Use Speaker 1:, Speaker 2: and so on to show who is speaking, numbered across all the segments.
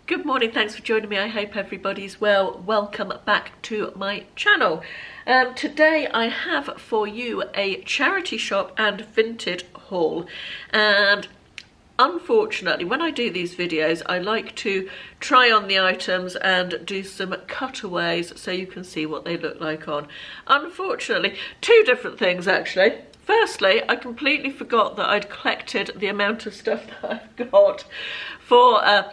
Speaker 1: Good morning, thanks for joining me. I hope everybody's well. Welcome back to my channel. Today I have for you a charity shop and Vinted haul, and unfortunately when I do these videos I like to try on the items and do some cutaways so you can see what they look like on. Unfortunately, two different things actually. Firstly, I completely forgot that I'd collected the amount of stuff that I've got for a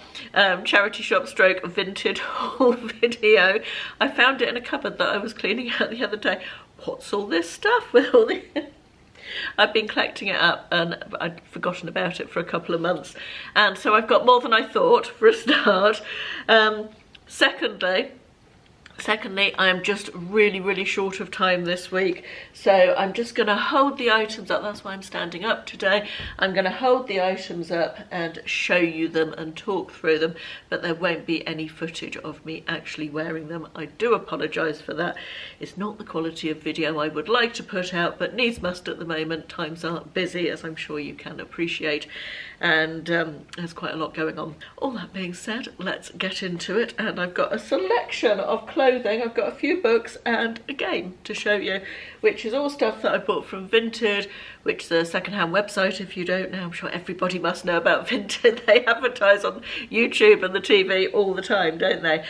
Speaker 1: charity shop stroke Vinted haul video. I found it in a cupboard that I was cleaning out the other day. What's all this stuff with all the... I've been collecting it up and I'd forgotten about it for a couple of months. And so I've got more than I thought for a start. Secondly, I am just really short of time this week, so I'm just going to hold the items up. That's why I'm standing up today. I'm going to hold the items up and show you them and talk through them, but there won't be any footage of me actually wearing them. I do apologise for that. It's not the quality of video I would like to put out, but needs must at the moment. Times are busy, as I'm sure you can appreciate, and there's quite a lot going on. All that being said, let's get into it, and I've got a selection of clothing. I've got a few books and a game to show you, which is all stuff that I bought from Vinted, which is a second-hand website. If you don't know, I'm sure everybody must know about Vinted. They advertise on YouTube and the TV all the time, don't they?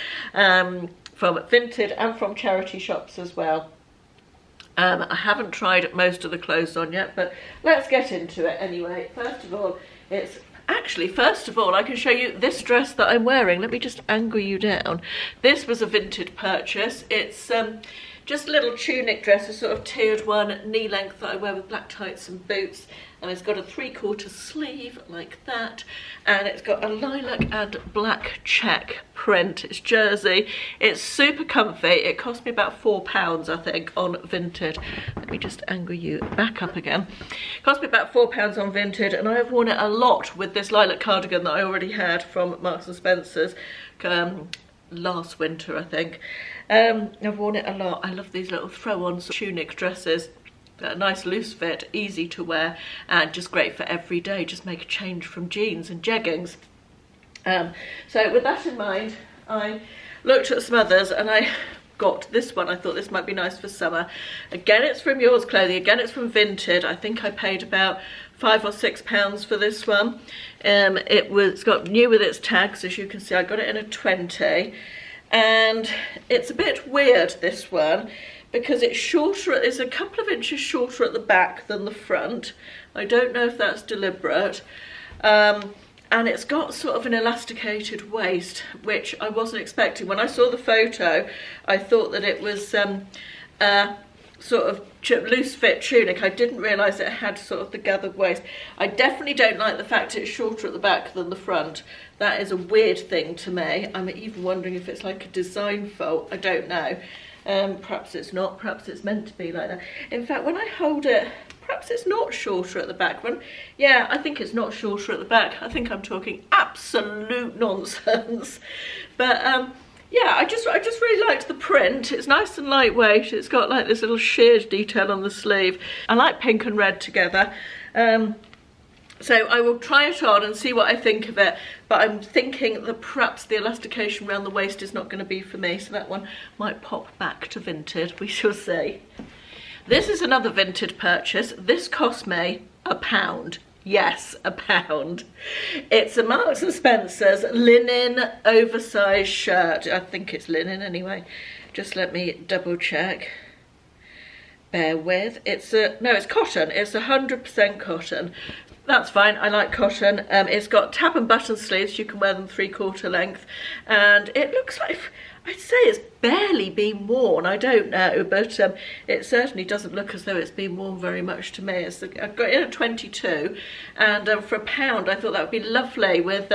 Speaker 1: From Vinted and from charity shops as well. I haven't tried most of the clothes on yet, but let's get into it anyway. First of all, I can show you this dress that I'm wearing. Let me just angle you down. This was a Vinted purchase. It's just a little tunic dress, a sort of tiered one, knee length, that I wear with black tights and boots. And it's got a 3/4 sleeve like that. And it's got a lilac and black check print. It's jersey. It's super comfy. It cost me about £4, I think, on Vinted. Let me just angle you back up again. It cost me about £4 on Vinted, and I have worn it a lot with this lilac cardigan that I already had from Marks and Spencer's last winter, I think. I've worn it a lot. I love these little throw-on tunic dresses. A nice loose fit, easy to wear, and just great for every day. Just make a change from jeans and jeggings. So with that in mind, I looked at some others and I got this one. I thought this might be nice for summer. Again, it's from Yours Clothing. Again, it's from Vinted. I think I paid about £5 or £6 for this one. It's got new with its tags, as you can see. I got it in a 20, and it's a bit weird, this one, because it's shorter. It's a couple of inches shorter at the back than the front. I don't know if that's deliberate. And it's got sort of an elasticated waist, which I wasn't expecting. When I saw the photo, I thought that it was a sort of loose fit tunic. I didn't realise it had sort of the gathered waist. I definitely don't like the fact it's shorter at the back than the front. That is a weird thing to me. I'm even wondering if it's like a design fault. I don't know. Perhaps it's not, perhaps it's meant to be like that. In fact, when I hold it, perhaps it's not shorter at the back. Yeah, I think it's not shorter at the back. I think I'm talking absolute nonsense. But yeah, I just really liked the print. It's nice and lightweight. It's got like this little shirred detail on the sleeve. I like pink and red together. So I will try it on and see what I think of it, but I'm thinking that perhaps the elastication around the waist is not going to be for me, so that one might pop back to Vinted. We shall see. This is another Vinted purchase. This cost me £1. Yes, £1. It's a Marks and Spencer's linen oversized shirt. I think it's linen anyway. Just let me double check. Bear with. It's cotton. It's 100% cotton. That's fine, I like cotton. It's got tab and button sleeves. You can wear them 3/4 length, and it looks like, I'd say it's barely been worn. I don't know, but it certainly doesn't look as though it's been worn very much to me. I've got it in a 22, and for £1 I thought that would be lovely with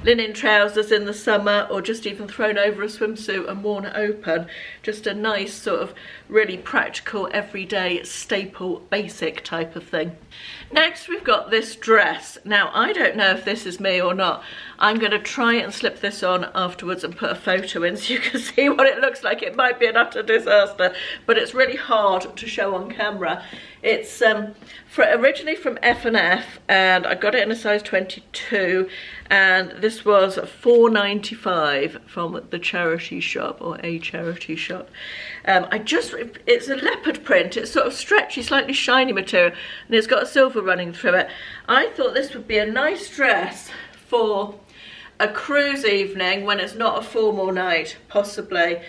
Speaker 1: linen trousers in the summer, or just even thrown over a swimsuit and worn open. Just a nice sort of really practical, everyday, staple, basic type of thing. Next we've got this dress. Now I don't know if this is me or not. I'm going to try and slip this on afterwards and put a photo in so you can to see what it looks like. It might be an utter disaster, but it's really hard to show on camera. It's originally from F&F, and I got it in a size 22, and this was £4.95 from the charity shop, or a charity shop. It's a leopard print. It's sort of stretchy, slightly shiny material, and it's got a silver running through it. I thought this would be a nice dress for a cruise evening when it's not a formal night, possibly.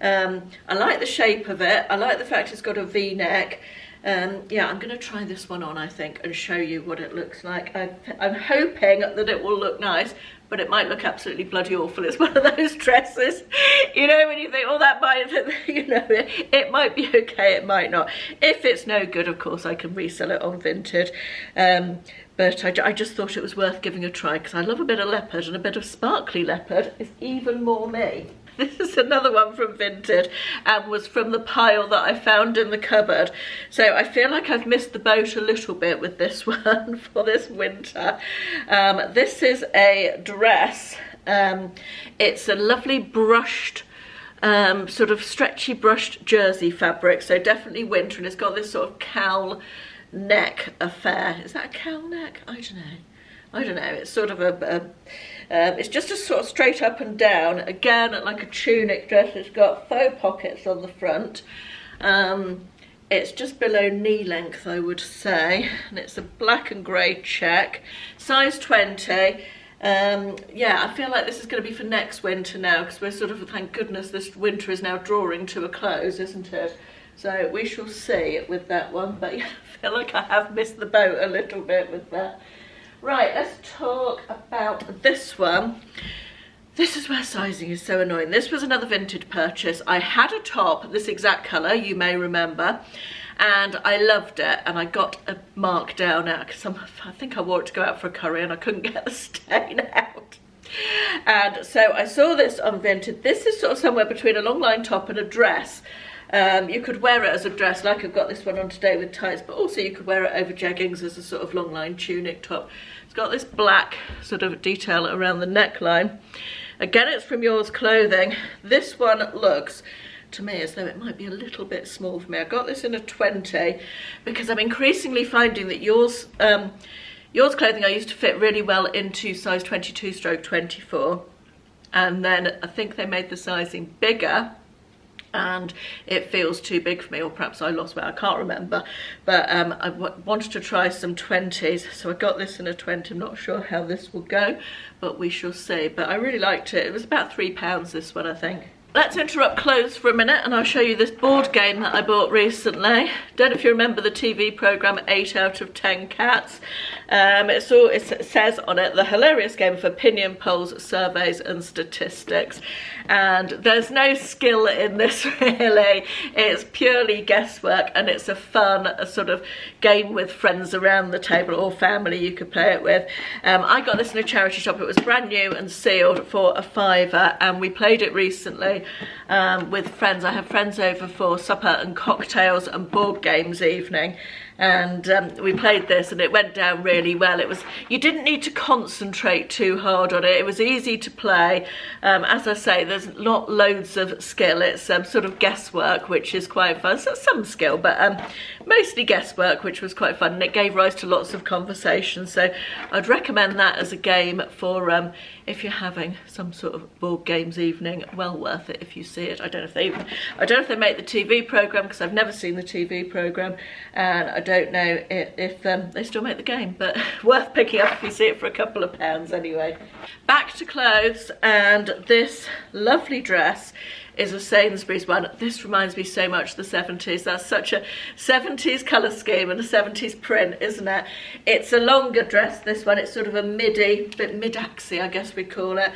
Speaker 1: I like the shape of it. I like the fact it's got a V-neck. Yeah, I'm going to try this one on, I think, and show you what it looks like. I'm hoping that it will look nice, but it might look absolutely bloody awful. It's one of those dresses, you know, when you think, oh, that might, you know, it might be okay, it might not. If it's no good, of course, I can resell it on Vinted. But I just thought it was worth giving a try, because I love a bit of leopard, and a bit of sparkly leopard is even more me. This is another one from Vinted, and was from the pile that I found in the cupboard. So I feel like I've missed the boat a little bit with this one for this winter. This is a dress. It's a lovely brushed, sort of stretchy brushed jersey fabric, so definitely winter, and it's got this sort of cowl neck affair. Is that a cowl neck? I don't know. It's sort of it's just a sort of straight up and down, again like a tunic dress. It's got faux pockets on the front. It's just below knee length, I would say, and it's a black and grey check, size 20. Yeah, I feel like this is going to be for next winter now, because we're sort of, thank goodness, this winter is now drawing to a close, isn't it? So we shall see with that one, but yeah, I feel like I have missed the boat a little bit with that. Right, let's talk about this one. This is where sizing is so annoying. This was another Vinted purchase. I had a top, this exact colour, you may remember, and I loved it, and I got a mark down out, because I think I wore it to go out for a curry and I couldn't get the stain out. And so I saw this on Vinted. This is sort of somewhere between a long line top and a dress. You could wear it as a dress, like I've got this one on today with tights, but also you could wear it over jeggings as a sort of long line tunic top. It's got this black sort of detail around the neckline. Again, it's from Yours Clothing. This one looks to me as though it might be a little bit small for me. I got this in a 20 because I'm increasingly finding that Yours Clothing I used to fit really well into size 22/24, and then I think they made the sizing bigger and it feels too big for me, or perhaps I lost weight, I can't remember. But I wanted to try some 20s, so I got this in a 20. I'm not sure how this will go, but we shall see. But I really liked it. It was about £3, this one, I think. Let's interrupt clothes for a minute and I'll show you this board game that I bought recently. Don't know if you remember the TV programme 8 out of 10 Cats. It says on it, the hilarious game of opinion polls, surveys and statistics. And there's no skill in this really. It's purely guesswork, and it's a fun sort of game with friends around the table, or family you could play it with. I got this in a charity shop. It was brand new and sealed for a £5, and we played it recently with friends. I have friends over for supper and cocktails and board games evening, and we played this and it went down really well. You didn't need to concentrate too hard on it. It was easy to play. As I say, there's not loads of skill. It's sort of guesswork, which is quite fun. So some skill, but mostly guesswork, which was quite fun, and it gave rise to lots of conversation. So I'd recommend that as a game for if you're having some sort of board games evening. Well worth it if you see it. I don't know if they make the TV programme, because I've never seen the TV programme, and I don't know if they still make the game, but worth picking up if you see it for a couple of pounds anyway. Back to clothes, and this lovely dress is a Sainsbury's one. This reminds me so much of the 70s. That's such a 70s colour scheme and a 70s print, isn't it? It's a longer dress, this one. It's sort of a bit mid-axie, I guess we'd call it.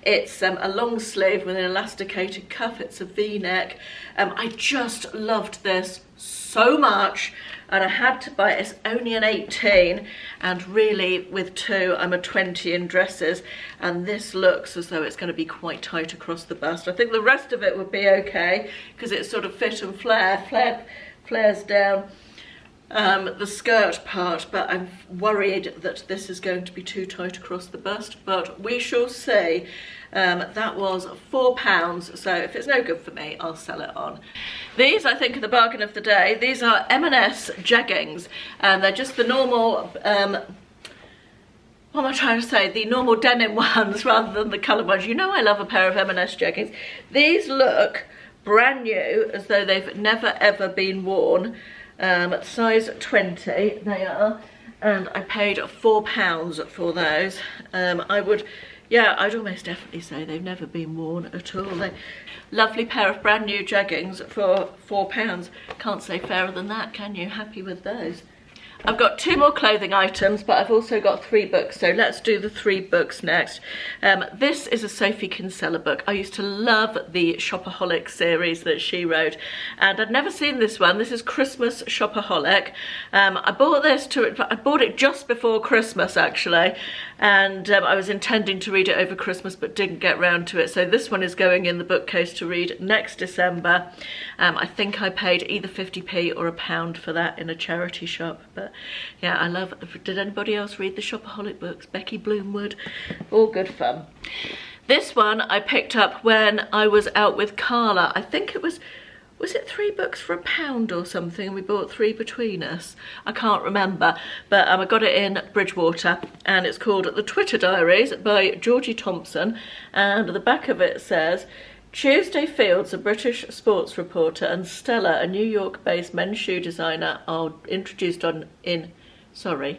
Speaker 1: It's a long sleeve with an elasticated cuff. It's a V-neck. I just loved this so much, and I had to buy it. It's only an 18, and really with two I'm a 20 in dresses, and this looks as though it's going to be quite tight across the bust. I think the rest of it would be okay because it's sort of fit and flares down, the skirt part, but I'm worried that this is going to be too tight across the bust, but we shall see. That was £4, so if it's no good for me, I'll sell it on. These, I think, are the bargain of the day. These are M&S jeggings, and they're just the normal, what am I trying to say? The normal denim ones rather than the coloured ones. You know I love a pair of M&S jeggings. These look brand new, as though they've never ever been worn. Size 20 they are, and I paid £4 for those. I'd almost definitely say they've never been worn at all. Lovely pair of brand new jeggings for £4. Can't say fairer than that, can you? Happy with those. I've got 2 more clothing items, but I've also got 3 books, so let's do the 3 books next. This is a Sophie Kinsella book. I used to love the Shopaholic series that she wrote, and I'd never seen this one. This is Christmas Shopaholic. I bought it just before Christmas, actually, and I was intending to read it over Christmas but didn't get round to it, so this one is going in the bookcase to read next December. I think I paid either 50p or £1 for that in a charity shop, but yeah, I love it. Did anybody else read the Shopaholic books? Becky Bloomwood, all good fun. This one I picked up when I was out with Carla. I think it was it 3 books for £1 or something, and we bought 3 between us? I can't remember, but I got it in Bridgewater, and it's called The Twitter Diaries by Georgie Thompson, and the back of it says, Tuesday Fields, a British sports reporter, and Stella, a New York-based men's shoe designer, are introduced in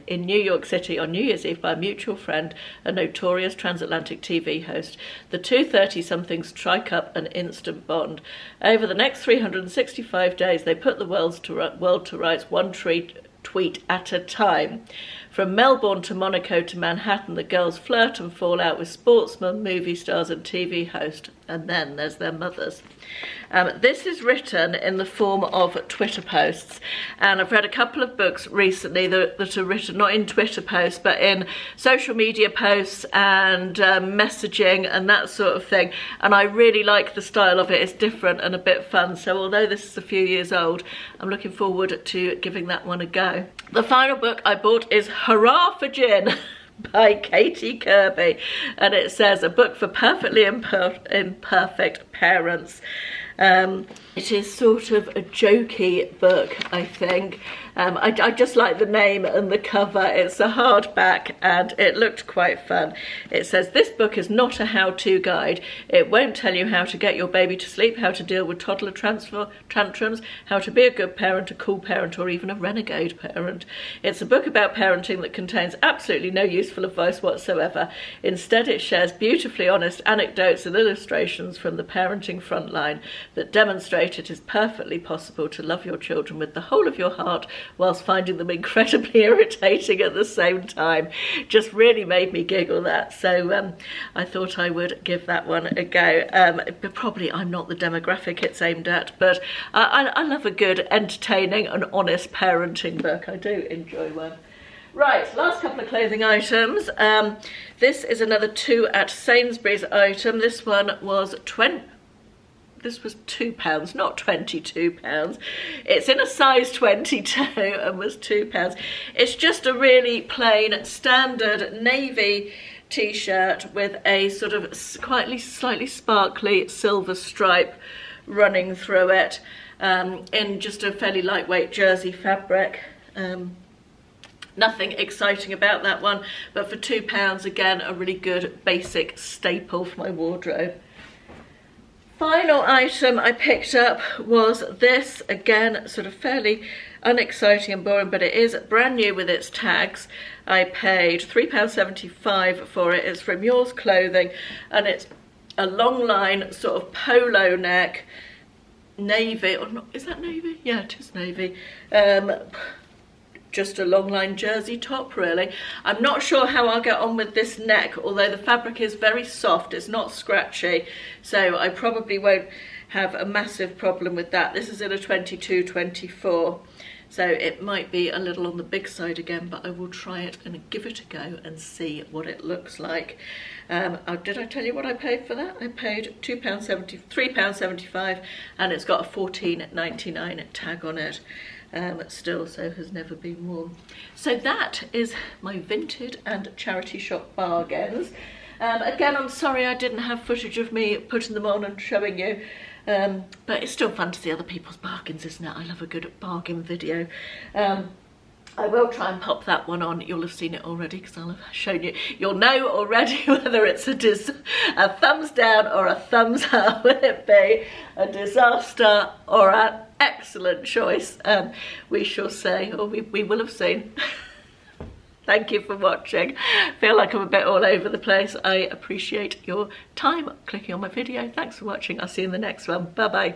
Speaker 1: New York City on New Year's Eve by a mutual friend, a notorious transatlantic TV host. The two 30-somethings strike up an instant bond. Over the next 365 days, they put the world to rights, one tweet at a time. From Melbourne to Monaco to Manhattan, the girls flirt and fall out with sportsmen, movie stars and TV hosts, and then there's their mothers. This is written in the form of Twitter posts, and I've read a couple of books recently that are written not in Twitter posts but in social media posts and messaging and that sort of thing, and I really like the style of it. It's different and a bit fun, so although this is a few years old, I'm looking forward to giving that one a go. The final book I bought is Hurrah for Gin by Katie Kirby, and it says a book for perfectly imperfect parents. It is sort of a jokey book, I think. I just like the name and the cover. It's a hardback and it looked quite fun. It says, this book is not a how-to guide. It won't tell you how to get your baby to sleep, how to deal with toddler tantrums, how to be a good parent, a cool parent, or even a renegade parent. It's a book about parenting that contains absolutely no useful advice whatsoever. Instead, it shares beautifully honest anecdotes and illustrations from the parenting frontline that demonstrate it is perfectly possible to love your children with the whole of your heart whilst finding them incredibly irritating at the same time. Just really made me giggle, that. So I thought I would give that one a go. But probably I'm not the demographic it's aimed at, but I love a good, entertaining and honest parenting book. I do enjoy one. Right, last couple of clothing items. This is another 2 at Sainsbury's item. This one was This was £2, not £22. It's in a size 22 and was £2. It's just a really plain, standard navy t-shirt with a sort of slightly sparkly silver stripe running through it, in just a fairly lightweight jersey fabric. Nothing exciting about that one, but for £2, again, a really good basic staple for my wardrobe. Final item I picked up was this, again, sort of fairly unexciting and boring, but it is brand new with its tags. I paid £3.75 for it. It's from Yours Clothing, and it's a long line sort of polo neck, navy, or not, is that navy? Yeah, it is navy. Just a long line jersey top, really. I'm not sure how I'll get on with this neck, although the fabric is very soft, it's not scratchy, so I probably won't have a massive problem with that. This is in a 22-24, so it might be a little on the big side again, but I will try it and give it a go and see what it looks like. Did I tell you what I paid for that? I paid £3.75, and it's got a £14.99 tag on it. still, so has never been worn. So that is my Vinted and charity shop bargains. Again, I'm sorry I didn't have footage of me putting them on and showing you, but it's still fun to see other people's bargains, isn't it? I love a good bargain video. I will try and pop that one on. You'll have seen it already because I'll have shown you. You'll know already whether it's a thumbs down or a thumbs up. Will it be a disaster or an excellent choice? We shall say, or we will have seen. Thank you for watching. I feel like I'm a bit all over the place. I appreciate your time clicking on my video. Thanks for watching. I'll see you in the next one. Bye bye.